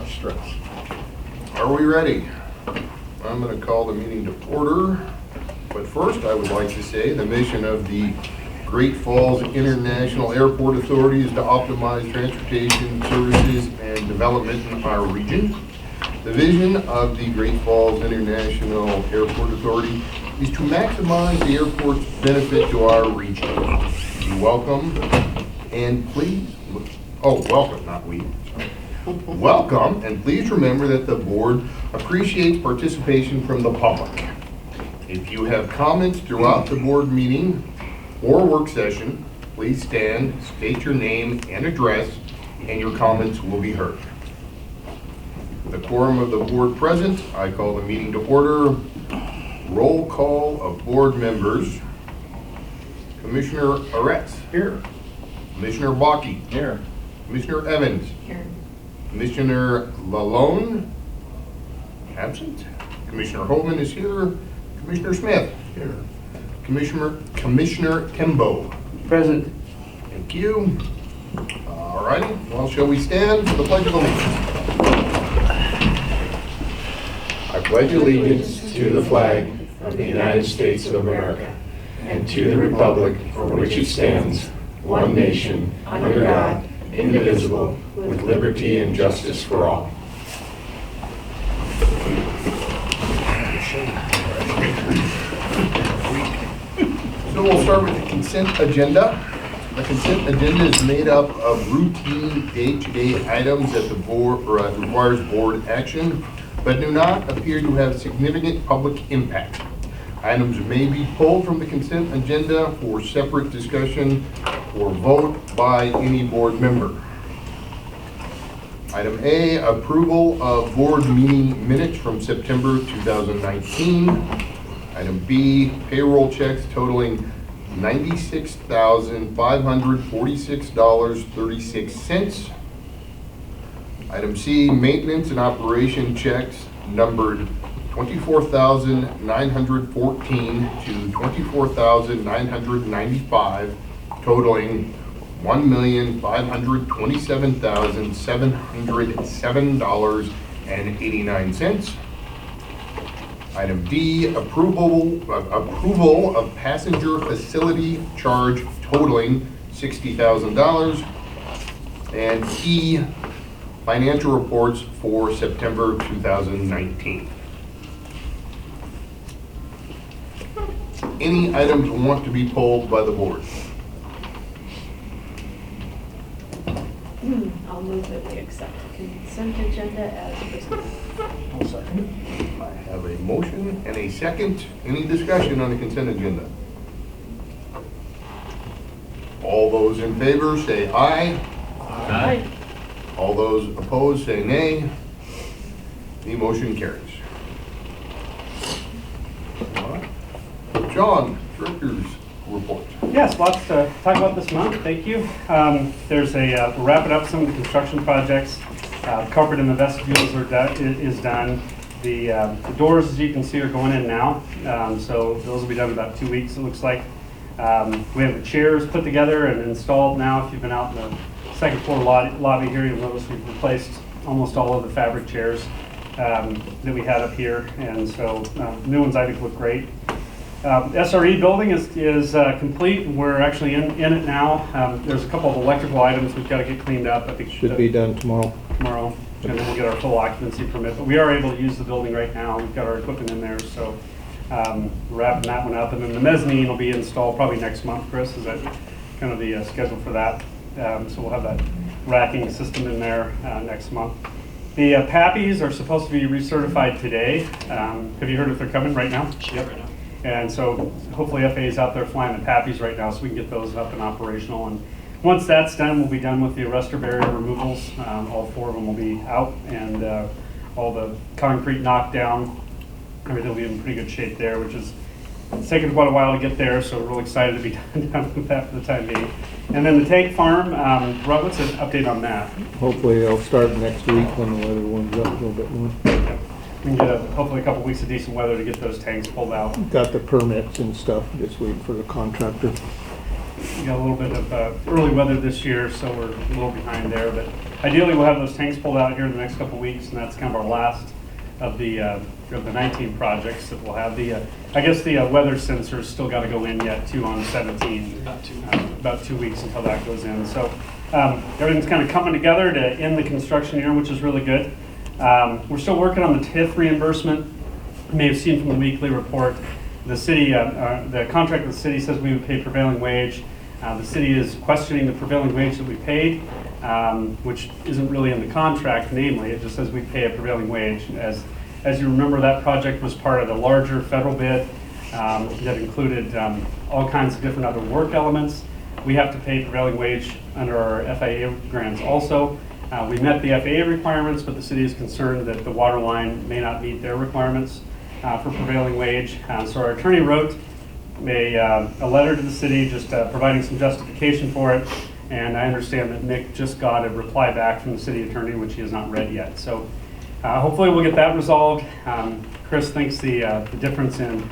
much stress. Are we ready? I'm going to call the meeting to order. But first, I would like to say the mission of the Great Falls International Airport Authority is to optimize transportation services and development in our region. The vision of the Great Falls International Airport Authority is to maximize the airport's benefit to our region. Be welcome and please, welcome, not we. Welcome, and please remember that the board appreciates participation from the public. If you have comments throughout the board meeting or work session, please stand, state your name and address, and your comments will be heard. The quorum of the board present, I call the meeting to order. Roll call of board members. Commissioner Aretz. Here. Commissioner Bakke. Here. Commissioner Evans. Here. Commissioner Lalone. Absent. Commissioner Hovind is here. Commissioner Smith. Here. Commissioner Tembo. Present. Thank you. All righty. Well, shall we stand for the Pledge of Allegiance? I pledge allegiance to the flag of the United States of America and to the republic for which it stands, one nation, under God, indivisible, with liberty and justice for all. So we'll start with the consent agenda. The consent agenda is made up of routine day-to-day items that the board requires board action, but do not appear to have significant public impact. Items may be pulled from the consent agenda for separate discussion or vote by any board member. Item A, approval of board meeting minutes from September 2019. Item B, payroll checks totaling $96,546.36. Item C, maintenance and operation checks numbered 24,914 to 24,995, totaling $1,527,707.89. Item D, approval of passenger facility charge totaling $60,000. And E, financial reports for September 2019. Any items want to be pulled by the board? I'll move that we accept the consent agenda as presented. I'll second. I have a motion and a second. Any discussion on the consent agenda? All those in favor say aye. Aye. All those opposed say nay. The motion carries. All right. John, Director's report. Yes, lots to talk about this month. Thank you. There's we're wrapping up some of the construction projects. Carpet in the vestibules is done. The doors, as you can see, are going in now. So those will be done in about 2 weeks, it looks like. We have the chairs put together and installed now. If you've been out in the second floor lobby here, you'll notice we've replaced almost all of the fabric chairs that we had up here. And so new ones I think look great. SRE building is complete. We're actually in it now. There's a couple of electrical items we've got to get cleaned up. I think Should be done tomorrow. tomorrow, and then we'll get our full occupancy permit. But we are able to use the building right now. We've got our equipment in there, so we're wrapping that one up. And then the mezzanine will be installed probably next month, Chris. Is that kind of the schedule for that? So we'll have that racking system in there next month. The PAPIs are supposed to be recertified today. Have you heard if they're coming right now? Yep, right now. And so hopefully FAA is out there flying the PAPIs right now so we can get those up and operational. And once that's done, we'll be done with the arrestor barrier removals. All 4 of them will be out, and all the concrete knocked down. Everything will be in pretty good shape there, which is it's taken quite a while to get there, so we're really excited to be done with that for the time being. And then the tank farm, Rob, what's an update on that? Hopefully they'll start next week when the weather warms up a little bit more. We can get hopefully a couple weeks of decent weather to get those tanks pulled out. Got the permits and stuff, just waiting for the contractor. We got a little bit of early weather this year, so we're a little behind there, but ideally, we'll have those tanks pulled out here in the next couple of weeks, and that's kind of our last of the 19 projects that we'll have. I guess the weather sensors still got to go in yet too on 17. About 2 weeks until that goes in. So everything's kind of coming together to end the construction year, which is really good. We're still working on the TIF reimbursement. You may have seen from the weekly report, the city, the contract with the city says we would pay prevailing wage. The city is questioning the prevailing wage that we paid, which isn't really in the contract, namely, it just says we pay a prevailing wage. As you remember, that project was part of the larger federal bid that included all kinds of different other work elements. We have to pay prevailing wage under our FIA grants also. We met the FAA requirements, but the city is concerned that the water line may not meet their requirements for prevailing wage. So our attorney wrote a letter to the city just providing some justification for it. And I understand that Nick just got a reply back from the city attorney, which he has not read yet. So hopefully we'll get that resolved. Chris thinks the difference in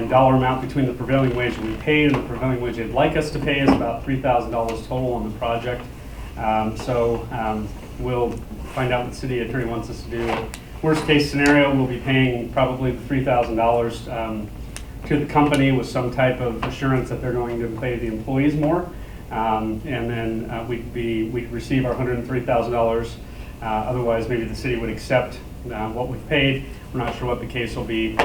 dollar amount between the prevailing wage we paid and the prevailing wage they'd like us to pay is about $3,000 total on the project. We'll find out what the city attorney wants us to do. Worst case scenario, we'll be paying probably the $3,000 to the company with some type of assurance that they're going to pay the employees more. And then we'd receive our $103,000. Otherwise, maybe the city would accept what we've paid. We're not sure what the case will be.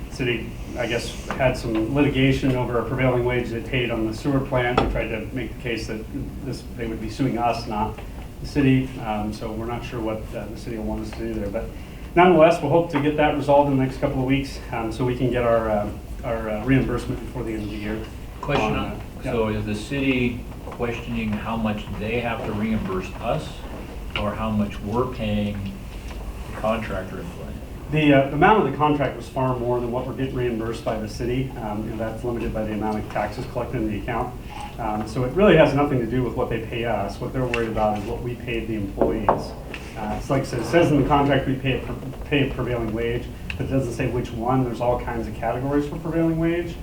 City, I guess, had some litigation over a prevailing wage they paid on the sewer plant. We tried to make the case that they would be suing us, not the city. So we're not sure what the city will want us to do there. But nonetheless, we'll hope to get that resolved in the next couple of weeks so we can get our reimbursement before the end of the year. Question Yeah. So is the city questioning how much they have to reimburse us or how much we're paying the contractor employee? The amount of the contract was far more than what we're getting reimbursed by the city, and that's limited by the amount of taxes collected in the account. So it really has nothing to do with what they pay us. What they're worried about is what we paid the employees. It's like I said, it says in the contract we pay a prevailing wage, but it doesn't say which one. There's all kinds of categories for prevailing wage.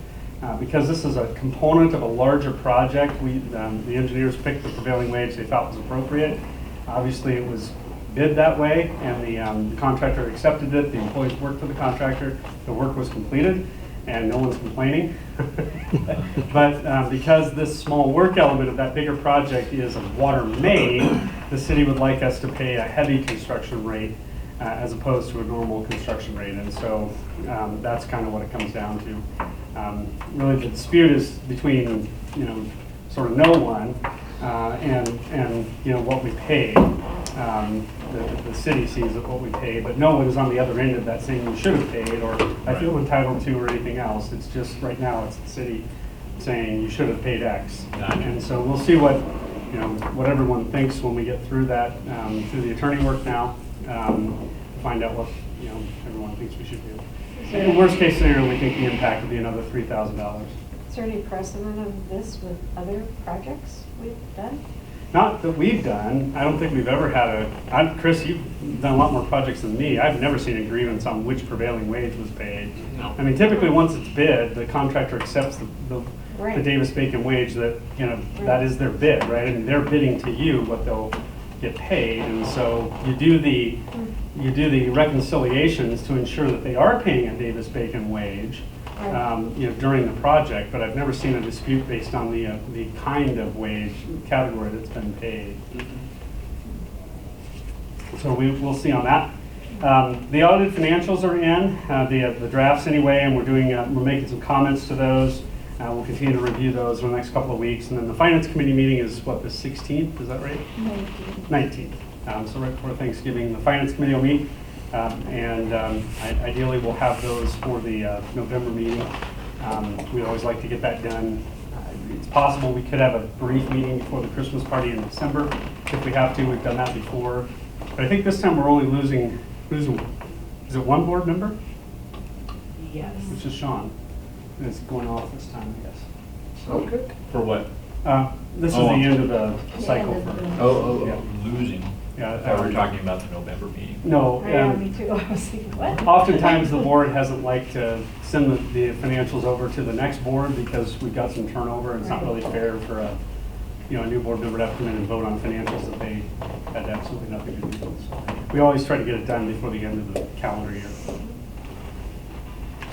Because this is a component of a larger project, the engineers picked the prevailing wage they thought was appropriate. Obviously, it was bid that way, and the contractor accepted it. The employees worked for the contractor. The work was completed, and no one's complaining. But because this small work element of that bigger project is a water main, the city would like us to pay a heavy construction rate as opposed to a normal construction rate. And so that's kind of what it comes down to. Really, the dispute is between, sort of no one and what we paid. The city sees what we paid, but no one is on the other end of that saying you should have paid or I feel entitled to or anything else. It's just right now it's the city saying you should have paid X. Gotcha. And so we'll see what everyone thinks when we get through that, through the attorney work now, find out what everyone thinks we should do. In the worst case scenario, we think the impact would be another $3,000. Is there any precedent of this with other projects we've done? Not that we've done. I don't think we've ever had Chris, you've done a lot more projects than me. I've never seen a grievance on which prevailing wage was paid. No. I mean, typically once it's bid, the contractor accepts the Right. Davis-Bacon wage that, Right. that is their bid, right? I mean, they're bidding to you what they'll get paid. And so you do the reconciliations to ensure that they are paying a Davis-Bacon wage. During the project, but I've never seen a dispute based on the kind of wage category that's been paid. So we'll see on that. The audited financials are in, the drafts anyway, and we're making some comments to those. We'll continue to review those in the next couple of weeks, and then the finance committee meeting is what, the 16th? Is that right? 19th. So right before Thanksgiving, the finance committee will meet. Ideally, we'll have those for the November meeting. We always like to get that done. It's possible we could have a brief meeting before the Christmas party in December if we have to. We've done that before. But I think this time we're only losing, is it one board member? Yes. Which is Sean. And it's going off this time, I guess. So, Okay. For what? this is the end of the cycle for. Yeah. Losing. Yeah. I thought we were talking about the November meeting. No. Yeah, me too. I was thinking, what? Oftentimes, the board hasn't liked to send the financials over to the next board because we've got some turnover, and it's not really fair for a new board member to have to come in and vote on financials that they had absolutely nothing to do with. So we always try to get it done before the end of the calendar year.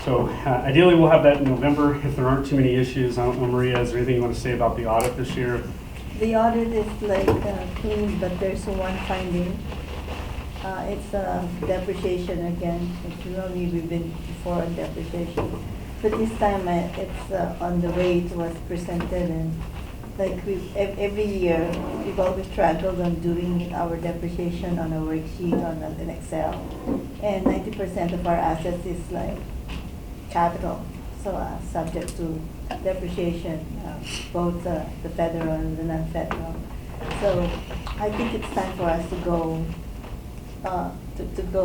So ideally, we'll have that in November if there aren't too many issues. I don't know, Maria, is there anything you want to say about the audit this year? The audit is like clean, but there's one finding. It's depreciation again. It's normally we've been before on depreciation, but this time it's on the way it was presented, and like every year we've always struggled on doing our depreciation on a worksheet on an Excel, and 90% of our assets is like capital, so subject to depreciation, both the federal and the non-federal. So I think it's time for us to go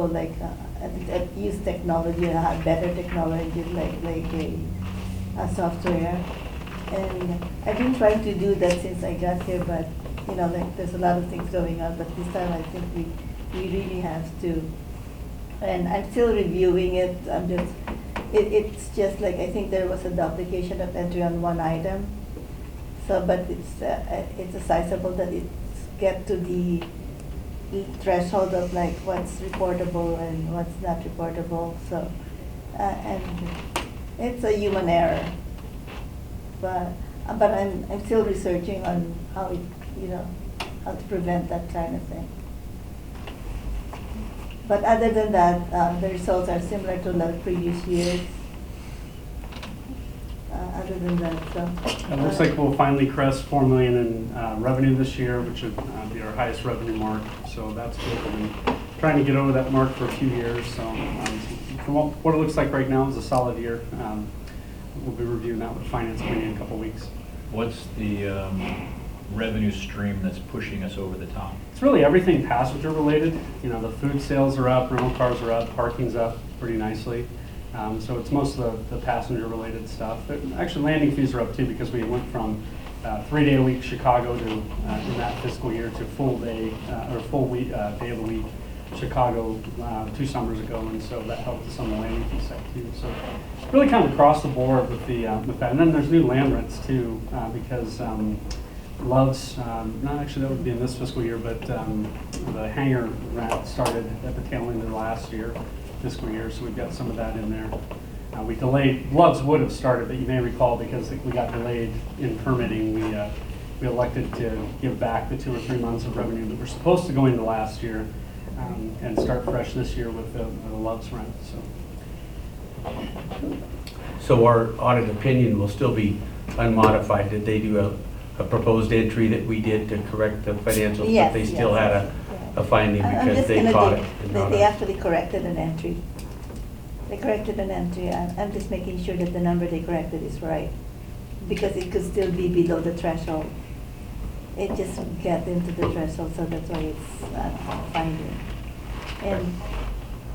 like use technology and have better technology like a software. And I've been trying to do that since I got here, but like there's a lot of things going on. But this time I think we really have to. And I'm still reviewing it. It's just like, I think there was a duplication of entry on one item. So, but it's a sizable that it's get to the threshold of like what's reportable and what's not reportable. So, and it's a human error. But I'm still researching on how how to prevent that kind of thing. But other than that, the results are similar to the previous years. Other than that, so. It looks like we'll finally crest 4 million in revenue this year, which would be our highest revenue mark. So that's good. We've been trying to get over that mark for a few years. So from what it looks like right now is a solid year. We'll be reviewing that with Finance Committee in a couple of weeks. What's the revenue stream that's pushing us over the top? It's really everything passenger related. The food sales are up, rental cars are up, parking's up pretty nicely. So it's most of the passenger related stuff. But actually landing fees are up too, because we went from 3-day-a-week Chicago to in that fiscal year to full day or full week day of the week Chicago 2 summers ago, and so that helped us on the landing fee side too. So really kind of across the board with with that. And then there's new land rents too, because Love's, not actually that would be in this fiscal year, but the hangar rent started at the tail end of last fiscal year, so we've got some of that in there. We delayed, Love's would have started, but you may recall because we got delayed in permitting, we elected to give back the 2 or 3 months of revenue that were supposed to go into last year and start fresh this year with the Love's rent. So our audit opinion will still be unmodified. Did they do a proposed entry that we did to correct the financials? Yes, but they still yes. had a finding I'm because just they gonna caught do- it. and not They us. actually corrected an entry. They corrected an entry. I'm just making sure that the number they corrected is right, because it could still be below the threshold. It just got into the threshold, so that's why it's finding.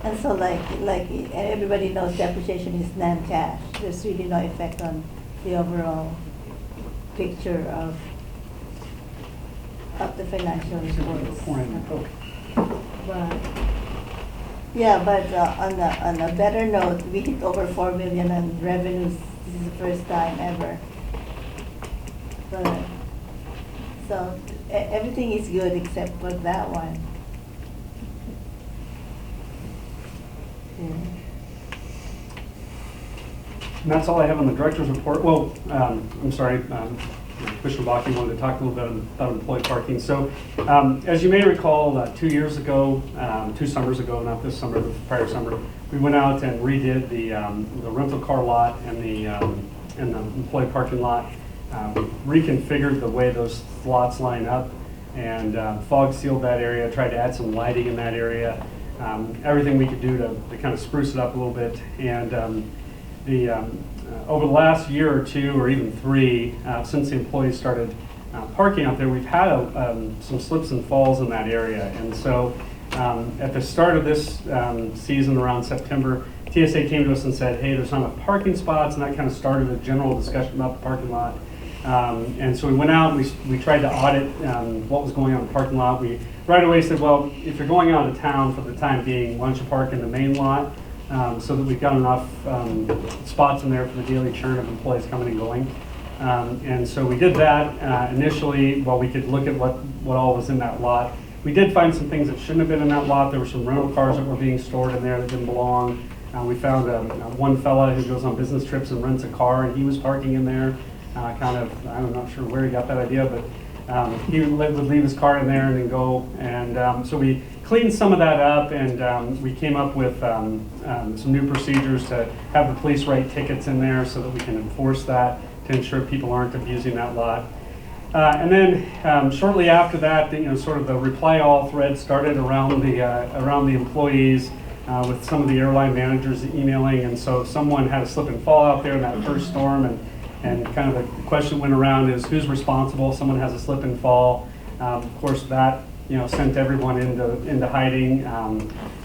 And so like everybody knows, depreciation is non-cash. There's really no effect on the overall picture of the financial reports. But yeah, but on a better note, we hit over 4 million in revenues. This is the first time ever. But so everything is good except for that one. Yeah. And that's all I have on the director's report. Well, I'm sorry, Commissioner Bakke wanted to talk a little bit about employee parking. So as you may recall, 2 years ago, 2 summers ago, not this summer, but the prior summer, we went out and redid the rental car lot and the employee parking lot. We reconfigured the way those lots line up and fog sealed that area, tried to add some lighting in that area. Everything we could do to kind of spruce it up a little bit. And over the last year or 2 or even 3, since the employees started parking out there, we've had some slips and falls in that area. And so at the start of this season, around September, TSA came to us and said, hey, there's not enough parking spots, and that kind of started a general discussion about the parking lot. And so we went out and we tried to audit what was going on in the parking lot. We right away said, well, if you're going out of town for the time being, why don't you park in the main lot so that we've got enough spots in there for the daily churn of employees coming and going. And so we did that initially while we could look at what all was in that lot. We did find some things that shouldn't have been in that lot. There were some rental cars that were being stored in there that didn't belong. We found one fella who goes on business trips and rents a car, and he was parking in there. I'm not sure where he got that idea, but he would leave his car in there and then go. And so we cleaned some of that up, and we came up with some new procedures to have the police write tickets in there so that we can enforce that to ensure people aren't abusing that lot. And then shortly after that, sort of the reply all thread started around the employees with some of the airline managers emailing, and so someone had a slip and fall out there in that first storm, and kind of the question went around is who's responsible? Someone has a slip and fall. Of course, that sent everyone into hiding.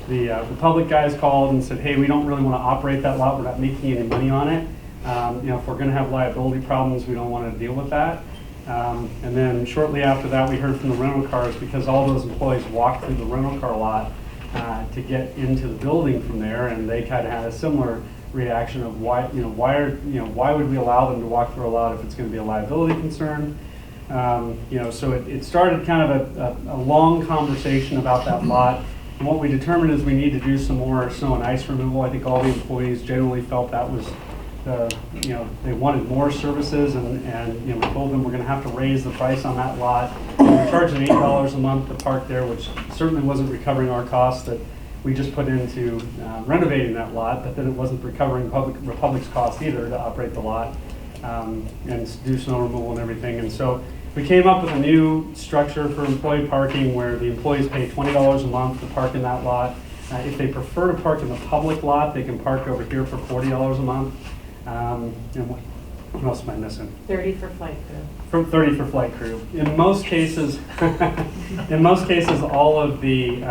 The public guys called and said, hey, we don't really want to operate that lot. We're not making any money on it. If we're going to have liability problems, we don't want to deal with that. And then shortly after that, we heard from the rental cars because all those employees walked through the rental car lot to get into the building from there, and they kind of had a similar reaction of why would we allow them to walk through a lot if it's going to be a liability concern. So it started kind of a long conversation about that lot. And what we determined is we need to do some more snow and ice removal. I think all the employees generally felt that was they wanted more services, and we told them we're going to have to raise the price on that lot. We're charging $8 a month to park there, which certainly wasn't recovering our costs that we just put into renovating that lot, but then it wasn't recovering Republic's cost either to operate the lot and do snow removal and everything. And so we came up with a new structure for employee parking where the employees pay $20 a month to park in that lot. If they prefer to park in the public lot, they can park over here for $40 a month. And what else am I missing? 30 for flight crew. From 30 for flight crew. In most cases, all of the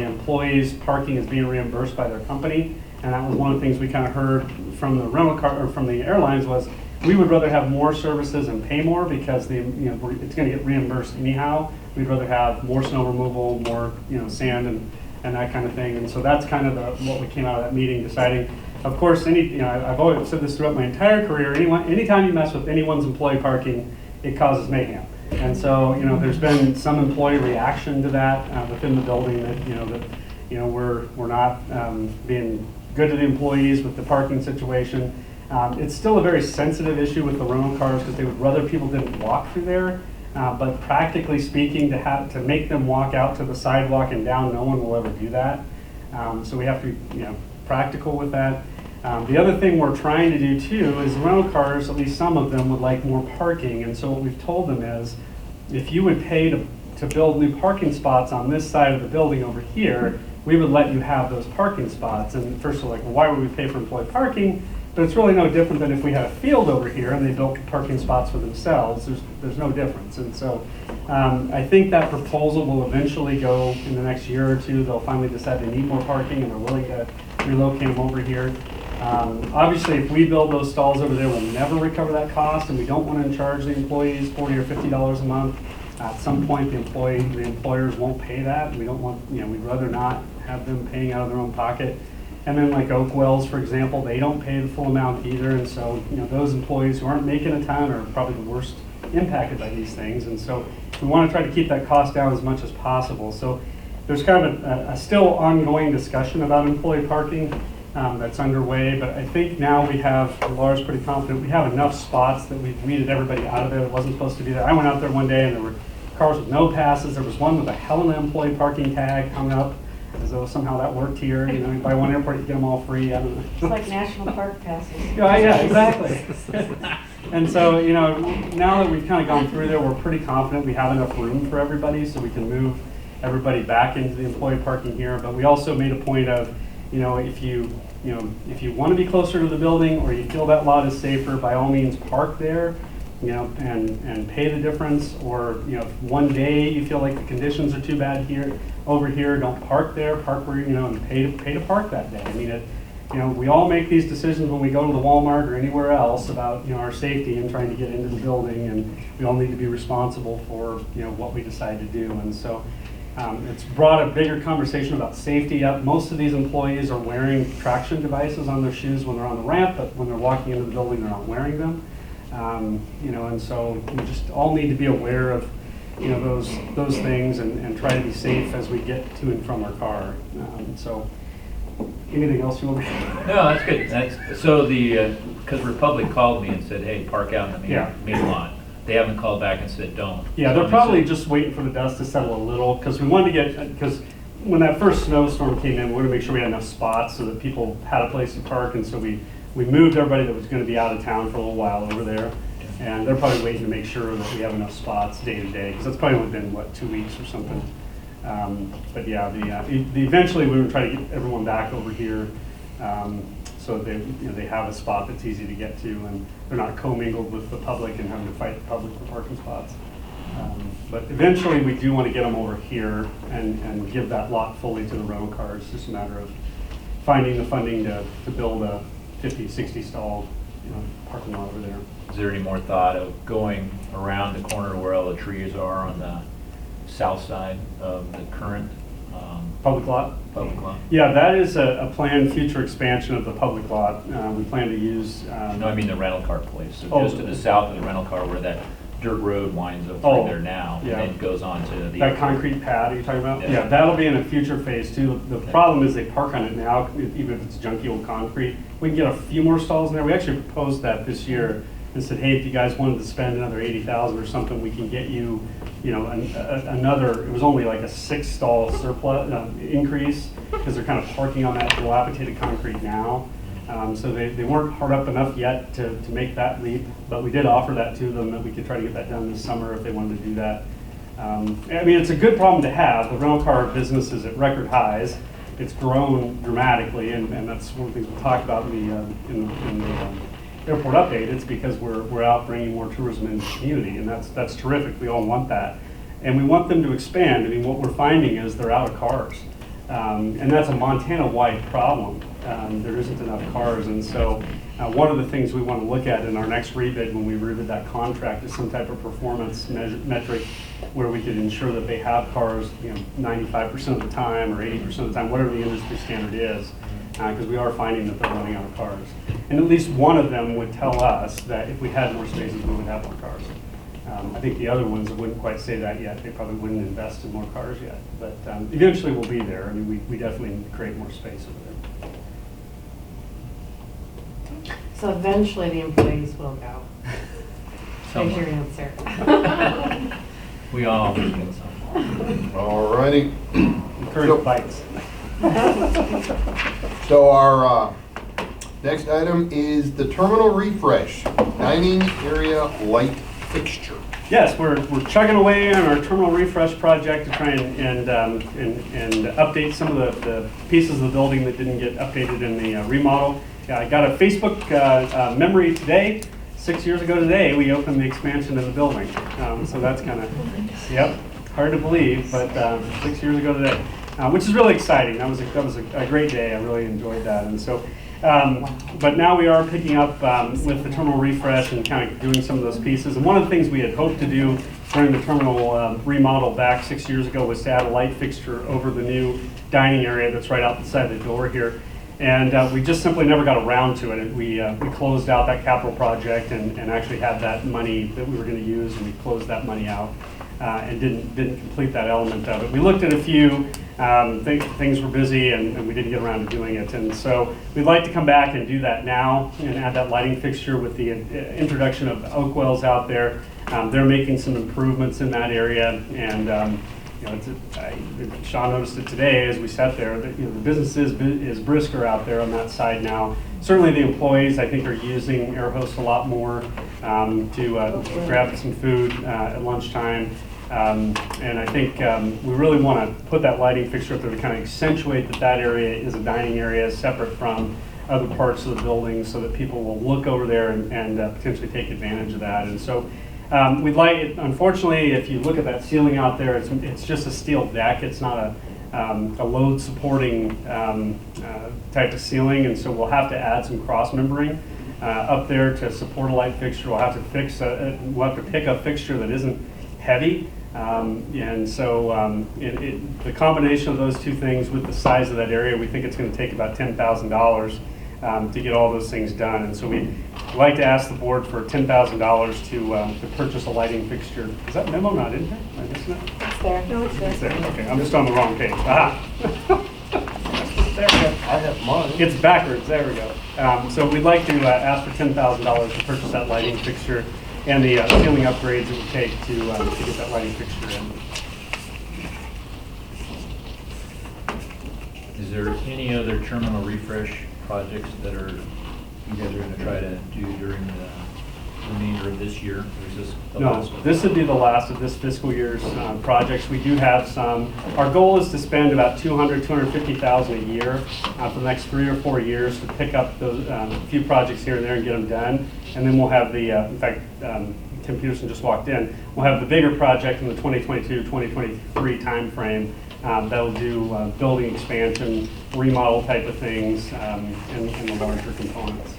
employees' parking is being reimbursed by their company, and that was one of the things we kind of heard from the rental car or from the airlines was we would rather have more services and pay more because it's going to get reimbursed anyhow. We'd rather have more snow removal, more sand and that kind of thing, and so that's kind of what we came out of that meeting deciding. Of course, I've always said this throughout my entire career. Anytime you mess with anyone's employee parking, it causes mayhem. And so, there's been some employee reaction to that within the building that we're not being good to the employees with the parking situation. It's still a very sensitive issue with the rental cars because they would rather people didn't walk through there. But practically speaking, to make them walk out to the sidewalk and down, no one will ever do that. So we have to be practical with that. The other thing we're trying to do too is rental cars, at least some of them, would like more parking. And so what we've told them is, if you would pay to build new parking spots on this side of the building over here, we would let you have those parking spots. And first they're like, well, why would we pay for employee parking? But it's really no different than if we had a field over here and they built parking spots for themselves. There's no difference. And so I think that proposal will eventually go in the next year or two. They'll finally decide they need more parking and they're willing to relocate them over here. Obviously, if we build those stalls over there, we'll never recover that cost, and we don't want to charge the employees $40 or $50 a month. At some point, the employers won't pay that. We don't want, we'd rather not have them paying out of their own pocket. And then like Oak Wells, for example, they don't pay the full amount either, and so those employees who aren't making a ton are probably the worst impacted by these things. And so we want to try to keep that cost down as much as possible. So there's kind of a still ongoing discussion about employee parking. That's underway, but I think now Laura's pretty confident, we have enough spots that we've weeded everybody out of there that wasn't supposed to be there. I went out there one day and there were cars with no passes. There was one with a Helena employee parking tag hung up as though somehow that worked here. By one airport you get them all free. I don't know. It's like national park passes. Yeah, exactly. And so, now that we've kind of gone through there, we're pretty confident we have enough room for everybody so we can move everybody back into the employee parking here. But we also made a point of, if you want to be closer to the building or you feel that lot is safer, by all means park there, and pay the difference. Or if one day you feel like the conditions are too bad over here, don't park there. Park where and pay to park that day. I mean, we all make these decisions when we go to the Walmart or anywhere else about our safety and trying to get into the building, and we all need to be responsible for what we decide to do. And so. It's brought a bigger conversation about safety up. Most of these employees are wearing traction devices on their shoes when they're on the ramp, but when they're walking into the building, they're not wearing them. You know, and so we just all need to be aware of, you know, those things and try to be safe as we get to and from our car. So anything else you want me to? No, that's good. That's, so because Republic called me and said, hey, park out in the main lot. They haven't called back and said, don't. Yeah, they're probably just waiting for the dust to settle a little, because we wanted to get, because when that first snowstorm came in, we wanted to make sure we had enough spots so that people had a place to park, and so we moved everybody that was going to be out of town for a little while over there, and they're probably waiting to make sure that we have enough spots day to day, because that's probably only been, what, 2 weeks or something. But yeah, eventually we were trying to get everyone back over here, so they, you know, they have a spot that's easy to get to, and they're not commingled with the public and having to fight the public for parking spots. But eventually we do want to get them over here and give that lot fully to the rental cars. It's just a matter of finding the funding to build a 50, 60 stall, you know, parking lot over there. Is there any more thought of going around the corner where all the trees are on the south side of the current Public lot? public lot? Yeah, that is a planned future expansion of the public lot. We plan to use. No, I mean the rental car place. So Oh. just to the south of the rental car where that dirt road winds up Oh, through there now, yeah. and then goes on to the That concrete pad are you talking about? Yeah. Yeah, that'll be in a future phase too. The problem is they park on it now, even if it's junky old concrete. We can get a few more stalls in there. We actually proposed that this year and said, hey, if you guys wanted to spend another 80,000 or something, we can get you, you know, another, it was only like a 6 stall surplus increase, because they're kind of parking on that dilapidated concrete now. So they weren't hard up enough yet to make that leap, but we did offer that to them, that we could try to get that done this summer if they wanted to do that. I mean, it's a good problem to have. The rental car business is at record highs. It's grown dramatically, and that's one of the things we'll talk about in the airport update. It's because we're out bringing more tourism into the community, and that's terrific. We all want that, and we want them to expand. I mean, what we're finding is they're out of cars, and that's a Montana-wide problem. There isn't enough cars, and so one of the things we want to look at in our next rebid, when we rebid that contract, is some type of performance metric where we could ensure that they have cars, you know, 95% of the time or 80% of the time, whatever the industry standard is, because we are finding that they're running out of cars. And at least one of them would tell us that if we had more spaces, we would have more cars. I think the other ones wouldn't quite say that yet. They probably wouldn't invest in more cars yet. But eventually we'll be there. I mean, we definitely need to create more space over there. So eventually the employees will go. There's your answer. We all get some. All righty. Encourage bikes. So our next item is the terminal refresh, dining area light fixture. Yes, we're chugging away on our terminal refresh project to try and update some of the pieces of the building that didn't get updated in the remodel. I got a Facebook memory today. 6 years ago today, we opened the expansion of the building. So that's kind of, yep, hard to believe, but 6 years ago today, which is really exciting. That was a great day. I really enjoyed that. And so, but now we are picking up with the terminal refresh and kind of doing some of those pieces. And one of the things we had hoped to do during the terminal remodel back 6 years ago was to add a light fixture over the new dining area that's right outside the door here. And we just simply never got around to it. And we closed out that capital project and actually had that money that we were going to use, and we closed that money out and didn't complete that element of it. We looked at a few, things were busy, and we didn't get around to doing it. And so we'd like to come back and do that now and add that lighting fixture with the introduction of oak wells out there. They're making some improvements in that area, and you know, Sean noticed it today as we sat there that, you know, the business is brisker out there on that side now. Certainly the employees, I think, are using Air Host a lot more to grab some food at lunchtime. And I think we really want to put that lighting fixture up there to kind of accentuate that area is a dining area separate from other parts of the building, so that people will look over there and potentially take advantage of that. And so we'd like, unfortunately, if you look at that ceiling out there, it's just a steel deck. It's not a load supporting type of ceiling, and so we'll have to add some cross membering up there to support a light fixture. We'll have to we'll have to pick a fixture that isn't heavy, and so the combination of those two things with the size of that area, we think it's going to take about $10,000 to get all those things done. And so we I'd like to ask the board for $10,000 to purchase a lighting fixture. Is that memo not in here? Am I missing it? It's there. No, it's It's there. there, okay, I'm just on the wrong page. Aha. There we go. I have mine. It's backwards, there we go. So we'd like to ask for $10,000 to purchase that lighting fixture and the ceiling upgrades it would take to get that lighting fixture in. Is there any other terminal refresh projects that are, you guys are gonna try to do during the remainder of this year? Or is this the No, last one? this would be the last of this fiscal year's projects. We do have some. Our goal is to spend about $250,000 a year for the next 3 or 4 years to pick up those few projects here and there and get them done. And then we'll have the, in fact, Tim Peterson just walked in. We'll have the bigger project in the 2022-2023 timeframe that'll do building expansion, remodel type of things, and the larger components.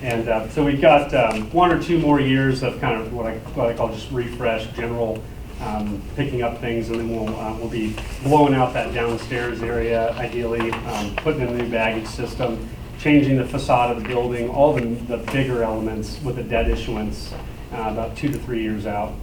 And so we've got 1 or 2 more years of kind of what I call just refresh, general picking up things, and then we'll be blowing out that downstairs area, ideally putting in a new baggage system, changing the facade of the building, all the bigger elements with a debt issuance about 2 to 3 years out.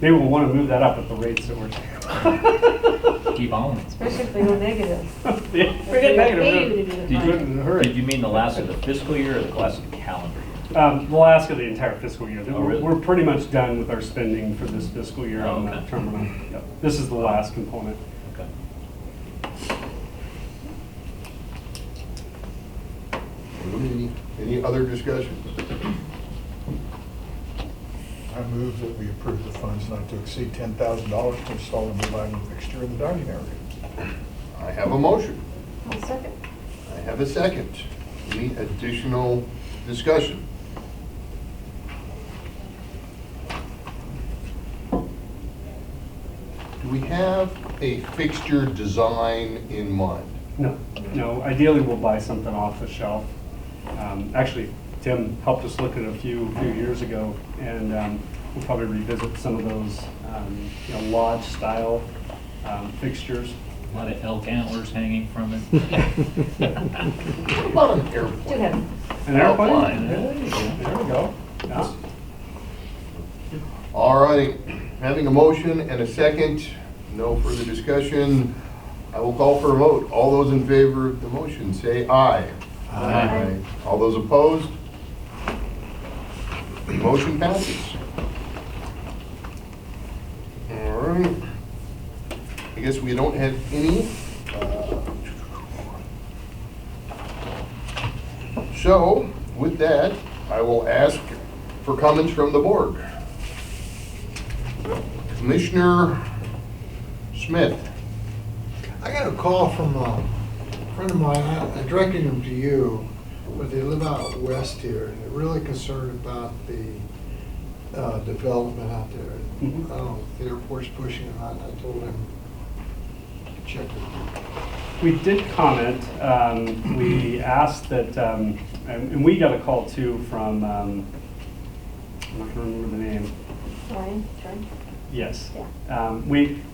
Maybe we'll want to move that up at the rates that we're taking. Keep on. Especially if they go negative. Yeah, we get Pay you negative. to do the Did Do it in a hurry. Did you mean the last of the fiscal year or the last of the calendar year? The last of the entire fiscal year. Oh, really? We're pretty much done with our spending for this fiscal year Oh, on okay. that terminal. Yep. This is the last component. Okay. Any other discussion? I move that we approve the funds not to exceed $10,000 to install a new lighting fixture in the dining area. I have a motion. I'll second. I have a second. Any additional discussion? Do we have a fixture design in mind? No, ideally we'll buy something off the shelf. Actually, Tim helped us look at a few years ago, and we'll probably revisit some of those lodge style fixtures. A lot of elk antlers hanging from it. What about an Do airplane? have, An airplane? Outline. There we go. Yeah. All right, having a motion and a second, no further discussion. I will call for a vote. All those in favor of the motion, say aye. Aye. All those opposed? Motion passes. All right. I guess we don't have any. So, with that, I will ask for comments from the board. Commissioner Smith. I got a call from a friend of mine, I directed him to you, but they live out west here, and they're really concerned about the development out there. Mhm. I don't know if the airport's pushing or not, I told him to check with you. We did comment. We asked that, and we got a call too from, I'm not going to remember the name. Ryan. Yes. Yeah.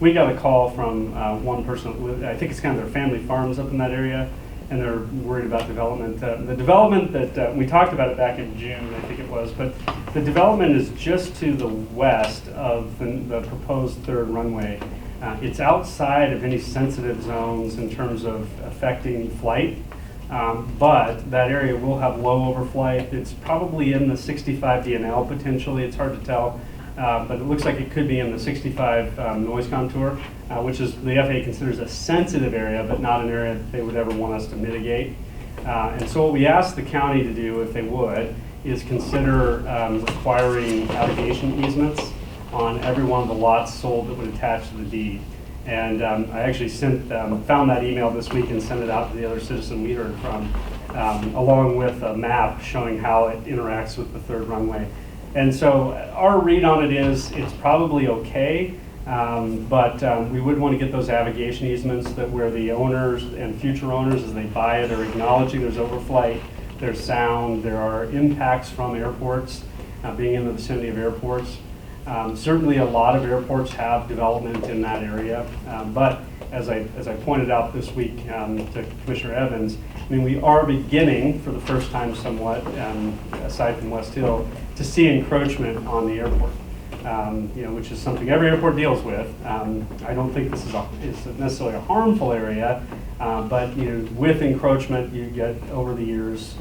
We got a call from one person, I think it's kind of their family farms up in that area, and they're worried about development. The development that, we talked about it back in June, I think it was, but the development is just to the west of the proposed third runway. It's outside of any sensitive zones in terms of affecting flight, but that area will have low overflight. It's probably in the 65 DNL potentially, it's hard to tell. But it looks like it could be in the 65 noise contour, which is the FAA considers a sensitive area, but not an area that they would ever want us to mitigate. And so what we asked the county to do, if they would, is consider requiring navigation easements on every one of the lots sold that would attach to the deed. And I actually found that email this week and sent it out to the other citizen we heard from, along with a map showing how it interacts with the third runway. And so our read on it is it's probably okay, but we would want to get those navigation easements that where the owners and future owners, as they buy it, are acknowledging there's overflight, there's sound, there are impacts from airports, being in the vicinity of airports. Certainly a lot of airports have development in that area, but as I pointed out this week to Commissioner Evans, I mean, we are beginning for the first time somewhat, aside from West Hill, to see encroachment on the airport. Which is something every airport deals with. I don't think this is necessarily a harmful area, but with encroachment, you get over the years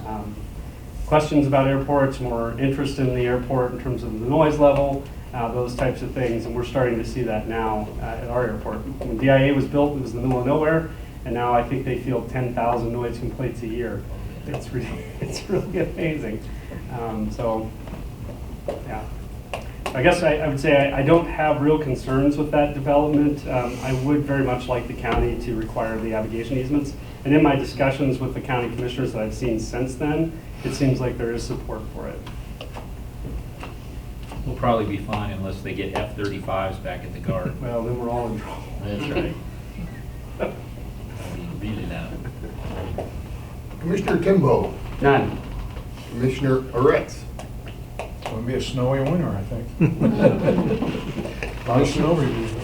questions about airports, more interest in the airport in terms of the noise level, those types of things, and we're starting to see that now at our airport. When DIA was built, it was in the middle of nowhere, and now I think they field 10,000 noise complaints a year. It's really amazing. Yeah. I guess I would say I don't have real concerns with that development. I would very much like the county to require the abrogation easements. And in my discussions with the county commissioners that I've seen since then, it seems like there is support for it. We'll probably be fine unless they get F-35s back at the Guard. Well, then we're all in trouble. That's right. That'd be really loud. Commissioner Timbo, None. Commissioner Aretz, It's going to be a snowy winter, I think. A lot of snow removal.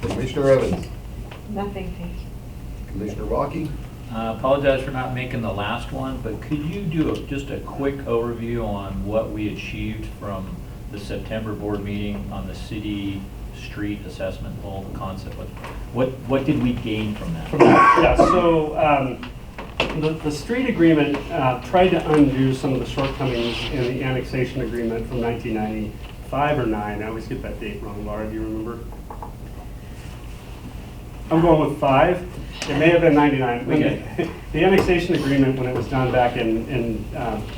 Commissioner Evans, Nothing, thank you. Commissioner Walkie. Apologize for not making the last one, but could you do just a quick overview on what we achieved from the September board meeting on the city street assessment, the whole concept? What did we gain from that? Yeah, so the street agreement tried to undo some of the shortcomings in the annexation agreement from 1995 or 9. I always get that date wrong, Laura, do you remember? I'm going with 5. It may have been 99. Okay. The annexation agreement, when it was done back in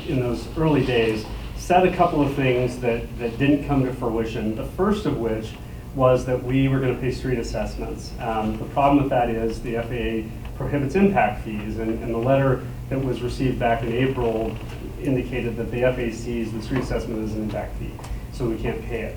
those early days, said a couple of things that didn't come to fruition. The first of which was that we were going to pay street assessments. The problem with that is the FAA prohibits impact fees, and the letter that was received back in April indicated that the FAA sees the street assessment as an impact fee, so we can't pay it.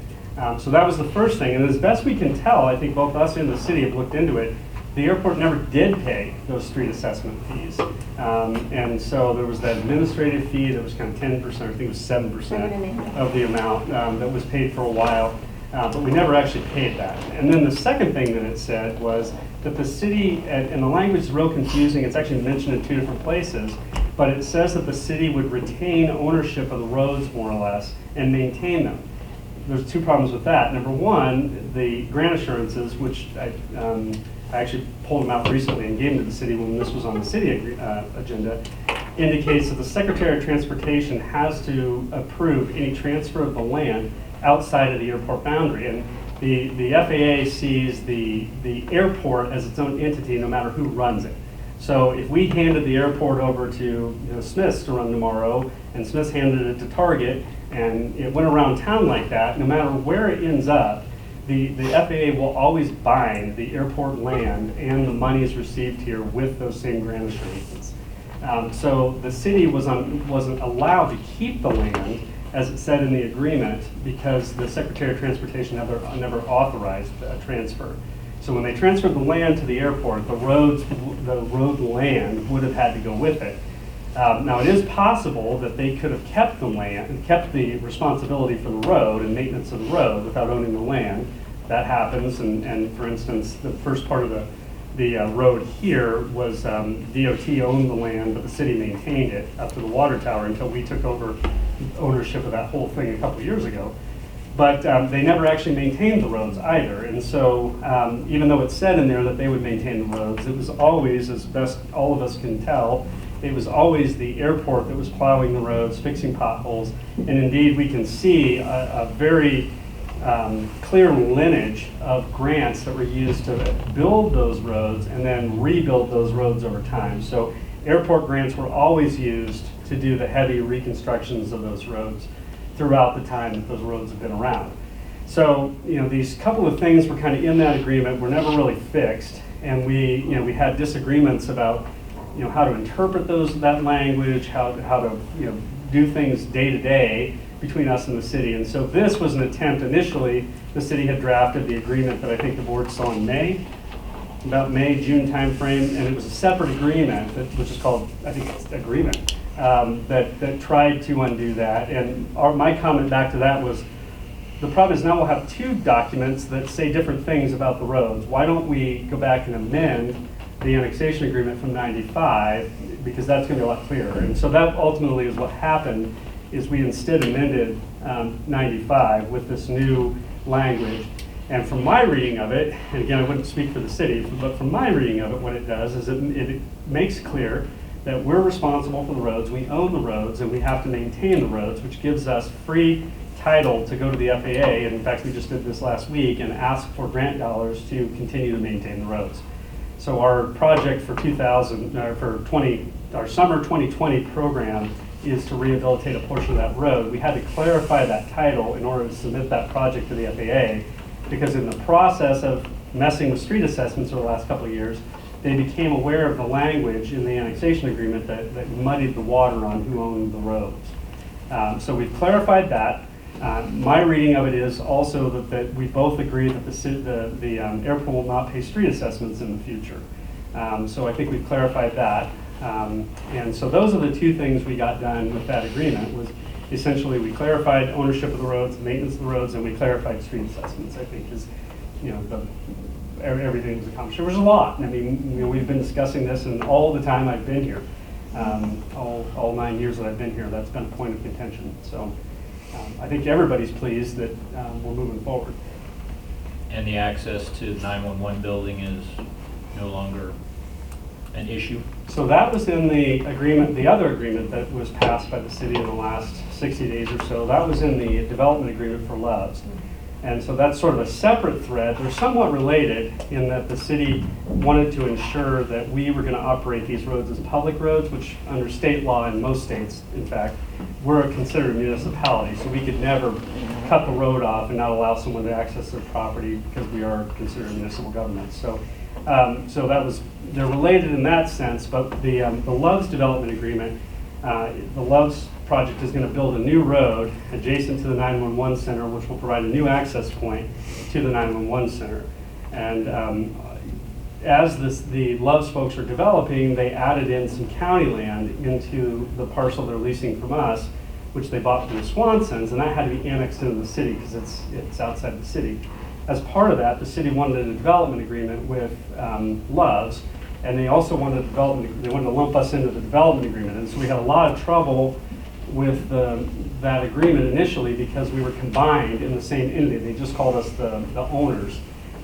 So that was the first thing, and as best we can tell, I think both us and the city have looked into it, the airport never did pay those street assessment fees. And so there was that administrative fee that was kind of 10%, I think it was 7% of the amount that was paid for a while, but we never actually paid that. And then the second thing that it said was that the city, and the language is real confusing, it's actually mentioned in 2 different places, but it says that the city would retain ownership of the roads more or less and maintain them. There's 2 problems with that. Number one, the grant assurances, which I actually pulled them out recently and gave them to the city when this was on the city agenda, indicates that the Secretary of Transportation has to approve any transfer of the land outside of the airport boundary. And the FAA sees the airport as its own entity no matter who runs it. So if we handed the airport over to Smith's to run tomorrow, and Smith's handed it to Target, and it went around town like that, no matter where it ends up, the FAA will always bind the airport land and the monies received here with those same grant assurances. So the city wasn't allowed to keep the land, as it said in the agreement, because the Secretary of Transportation never authorized a transfer. So when they transferred the land to the airport, the road land would have had to go with it. Now, it is possible that they could have kept the land and kept the responsibility for the road and maintenance of the road without owning the land. That happens, and for instance, the first part of the road here was DOT owned the land, but the city maintained it up to the water tower until we took over ownership of that whole thing a couple years ago. But they never actually maintained the roads either, and so even though it said in there that they would maintain the roads, it was always, as best all of us can tell, it was always the airport that was plowing the roads, fixing potholes, and indeed we can see a very clear lineage of grants that were used to build those roads and then rebuild those roads over time. So airport grants were always used to do the heavy reconstructions of those roads throughout the time that those roads have been around. So, these couple of things were kind of in that agreement, were never really fixed, and we had disagreements about how to interpret that language, how to do things day to day between us and the city. And so this was an attempt. Initially, the city had drafted the agreement that I think the board saw in May, about May, June timeframe, and it was a separate agreement, which is called, I think it's agreement, that tried to undo that. And my comment back to that was, the problem is now we'll have two documents that say different things about the roads. Why don't we go back and amend the annexation agreement from 95, because that's going to be a lot clearer. And so that ultimately is what happened, is we instead amended 95 with this new language. And from my reading of it, and again, I wouldn't speak for the city, but from my reading of it, what it does is it makes clear that we're responsible for the roads, we own the roads, and we have to maintain the roads, which gives us free title to go to the FAA. And in fact, we just did this last week and ask for grant dollars to continue to maintain the roads. So our project for our summer 2020 program is to rehabilitate a portion of that road. We had to clarify that title in order to submit that project to the FAA, because in the process of messing with street assessments over the last couple of years, they became aware of the language in the annexation agreement that muddied the water on who owned the roads. So we've clarified that. My reading of it is also that we both agree that the airport will not pay street assessments in the future. So I think we've clarified that. And so those are the two things we got done with that agreement. Was essentially we clarified ownership of the roads, maintenance of the roads, and we clarified street assessments. I think is, everything was accomplished. There was a lot. I mean, we've been discussing this, and all the time I've been here, all 9 years that I've been here, that's been a point of contention. So I think everybody's pleased that we're moving forward. And the access to the 911 building is no longer an issue? So that was in the agreement, the other agreement that was passed by the city in the last 60 days or so. That was in the development agreement for Loves. And so that's sort of a separate thread. They're somewhat related in that the city wanted to ensure that we were going to operate these roads as public roads, which under state law in most states, in fact, we're considered a municipality. So we could never cut the road off and not allow someone to access their property because we are considered a municipal government. So they're related in that sense, but the Loves development agreement, the Loves project is going to build a new road adjacent to the 911 center, which will provide a new access point to the 911 center. And as the Loves folks are developing, they added in some county land into the parcel they're leasing from us, which they bought from the Swansons, and that had to be annexed into the city because it's outside the city. As part of that, the city wanted a development agreement with Loves, and they also wanted they wanted to lump us into the development agreement. And so we had a lot of trouble with that agreement initially because we were combined in the same entity. They just called us the owners.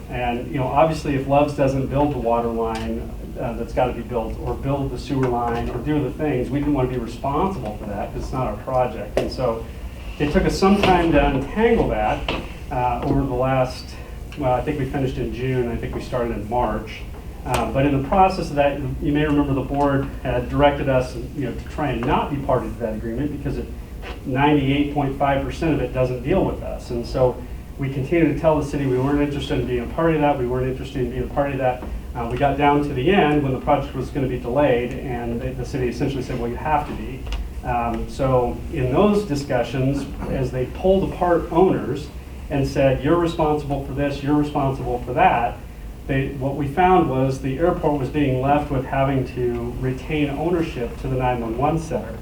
And obviously if Loves doesn't build the water line that's got to be built, or build the sewer line, or do the things, we didn't want to be responsible for that because it's not our project. And so it took us some time to untangle that over the last, well, I think we finished in June, I think we started in March. But in the process of that, you may remember the board had directed us to try and not be party to that agreement because 98.5% of it doesn't deal with us. And so we continued to tell the city we weren't interested in being a party to that, we weren't interested in being a party to that. We got down to the end when the project was going to be delayed, and the city essentially said, well, you have to be. So in those discussions, as they pulled apart owners and said, you're responsible for this, you're responsible for that, what we found was the airport was being left with having to retain ownership to the 911 center.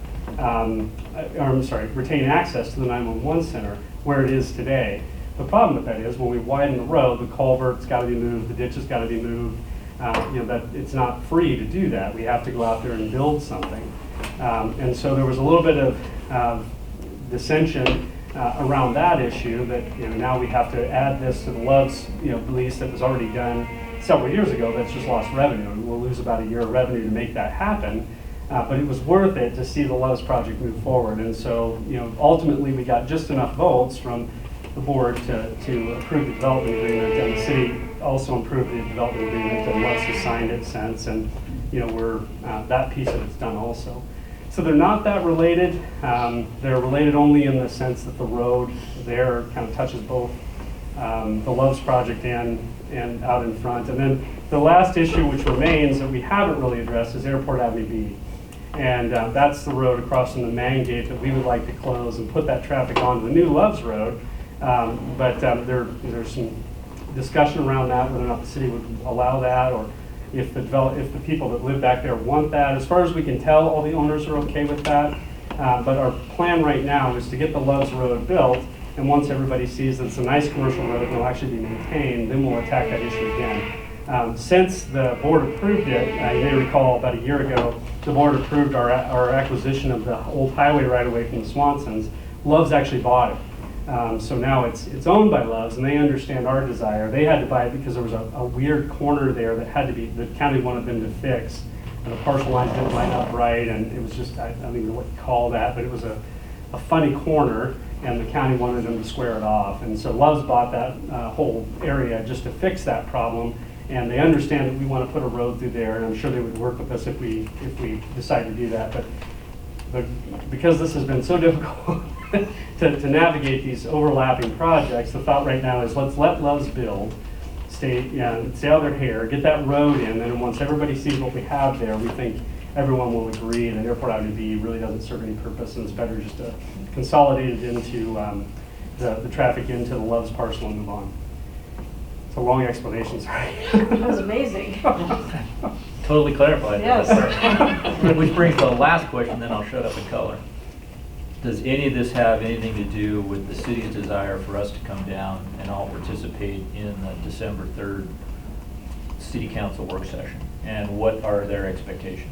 Retain access to the 911 center where it is today. The problem with that is when we widen the road, the culvert's got to be moved, the ditch has got to be moved. That it's not free to do that. We have to go out there and build something. And so there was a little bit of dissension around that issue that now we have to add this to the Loves lease that was already done several years ago that's just lost revenue. And we'll lose about a year of revenue to make that happen. But it was worth it to see the Loves project move forward. And so ultimately we got just enough votes from the board to approve the development agreement, and the city also approved the development agreement, and Loves has signed it since, and that piece of it's done also. So they're not that related. They're related only in the sense that the road there kind of touches both the Loves project and out in front. And then the last issue which remains that we haven't really addressed is Airport Avenue B. And that's the road across from the main gate that we would like to close and put that traffic onto the new Loves Road. But there's some discussion around that, whether or not the city would allow that, or if the people that live back there want that. As far as we can tell, all the owners are okay with that. But our plan right now is to get the Loves Road built And once everybody sees that it's a nice commercial road and will actually be maintained, then we'll attack that issue again. Since the board approved it, you may recall about a year ago, the board approved our acquisition of the old highway right-of-way from the Swansons. Love's actually bought it. So now it's owned by Love's, and they understand our desire. They had to buy it because there was a weird corner there that had to be, the county wanted them to fix. And the parcel lines didn't line up right, and it was just, I don't even know what you call that, but it was a funny corner, and the county wanted them to square it off. And so Love's bought that whole area just to fix that problem, and they understand that we want to put a road through there, and I'm sure they would work with us if we decide to do that. But because this has been so difficult to navigate these overlapping projects, the thought right now is let's let Love's build, stay out their hair, get that road in, and then once everybody sees what we have there, we think everyone will agree, and an airport Avenue B really doesn't serve any purpose, and it's better just to consolidate it into the traffic into the Love's parcel and move on. It's a long explanation, sorry. That was amazing. Totally clarified. Yes. Which brings the last question, then I'll shut up in color. Does any of this have anything to do with the city's desire for us to come down and all participate in the December 3rd city council work session? And what are their expectations?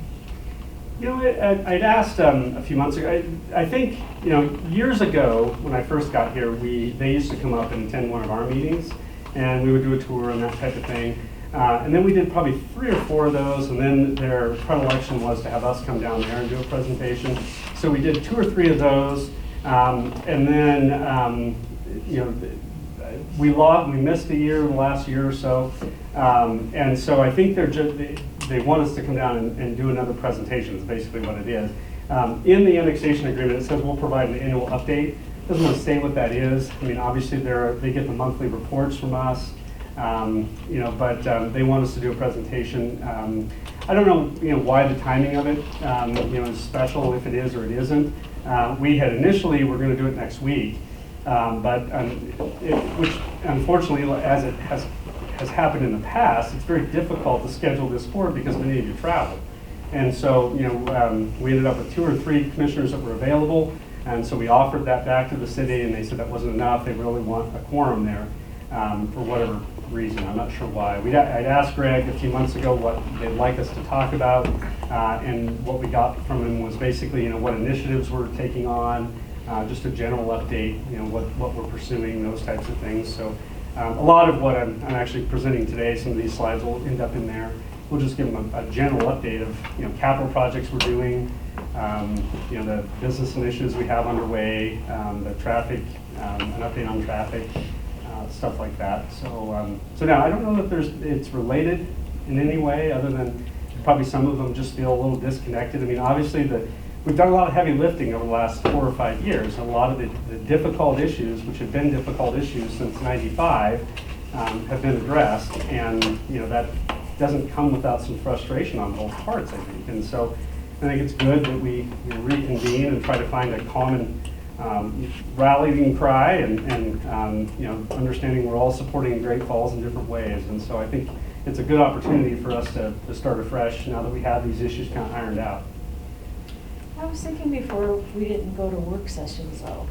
You know, I'd asked a few months ago, I think, years ago when I first got here, they used to come up and attend one of our meetings, and we would do a tour and that type of thing. And then we did probably 3 or 4 of those, and then their predilection was to have us come down there and do a presentation. So we did 2 or 3 of those, and then we missed a year, the last year or so, and so I think they want us to come down and do another presentation. Is basically what it is. In the annexation agreement, it says we'll provide an annual update. It doesn't want to say what that is. I mean, obviously they get the monthly reports from us. But they want us to do a presentation. I don't know, why the timing of it, is special, if it is or it isn't. We had initially, we're going to do it next week, which unfortunately, as it has happened in the past, it's very difficult to schedule this forward because many of you travel. And so, we ended up with 2 or 3 commissioners that were available, and so we offered that back to the city, and they said that wasn't enough. They really want a quorum there for whatever reason. I'm not sure why. I'd asked Greg a few months ago what they'd like us to talk about, and what we got from him was basically, what initiatives we're taking on, just a general update, what we're pursuing, those types of things. So a lot of what I'm actually presenting today, some of these slides will end up in there. We'll just give them a general update of, capital projects we're doing, the business initiatives we have underway, the traffic, an update on traffic, stuff like that. So now I don't know that it's related in any way, other than probably some of them just feel a little disconnected. I mean, obviously we've done a lot of heavy lifting over the last 4 or 5 years. A lot of the difficult issues, which have been difficult issues since '95, have been addressed, and that doesn't come without some frustration on both parts, I think. And so I think it's good that we reconvene and try to find a common rallying cry, and understanding we're all supporting Great Falls in different ways. And so I think it's a good opportunity for us to start afresh now that we have these issues kind of ironed out. I was thinking before, we didn't go to work sessions though.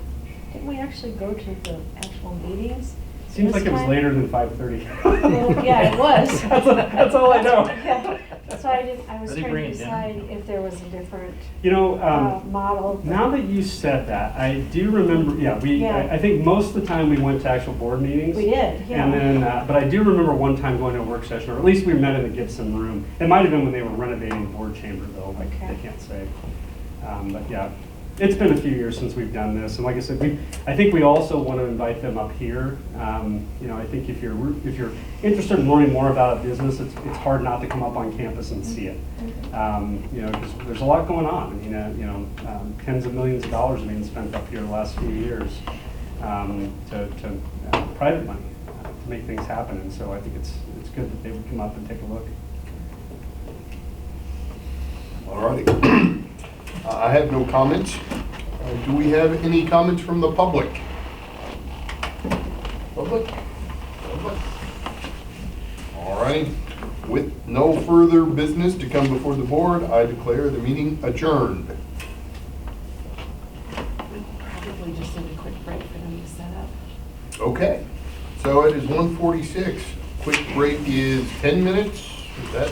Didn't we actually go to the actual meetings? Seems like it was later than 5:30. Well, yeah, it was. That's all I know. Yeah. So I was Are they trying to bringing it decide if there was a different model. Now that you said that, I do remember, I think most of the time we went to actual board meetings. We did, yeah. And then, but I do remember one time going to a work session, or at least we met in the Gibson room. It might have been when they were renovating the board chamber though, I can't say. But yeah, it's been a few years since we've done this, and like I said, I think we also want to invite them up here. I think if you're interested in learning more about a business, it's hard not to come up on campus and see it. Because there's a lot going on. I mean, tens of millions of dollars being spent up here the last few years to private money to make things happen, and so I think it's good that they would come up and take a look. All righty. I have no comments. Do we have any comments from the public? Public? All right. With no further business to come before the board, I declare the meeting adjourned. Probably just need a quick break for them to set up. Okay, so it is 1:46. Quick break is 10 minutes. Is that?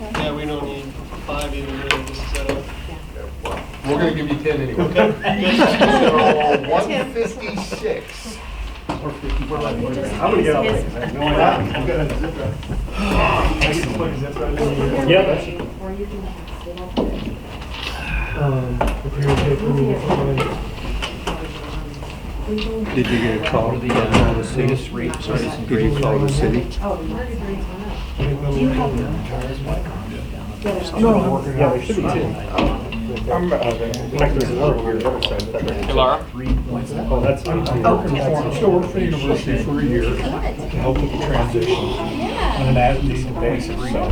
Yeah, we don't need 5 even really to set up. Well, we're gonna give you 10 anyway. Okay. So 1:56. I'm gonna get out of here. I have no idea. Yeah, that's it. Or you can sit up there. Did you get a call? The latest rate, sorry, some Did you call the city? Oh, market rates went up. Do you have the? Yeah, there should be two. I'm, there's another one on the other side. Hey, Laura? Oh, that's. Still work for the university for a year to help with the transition on an as-needed basis, so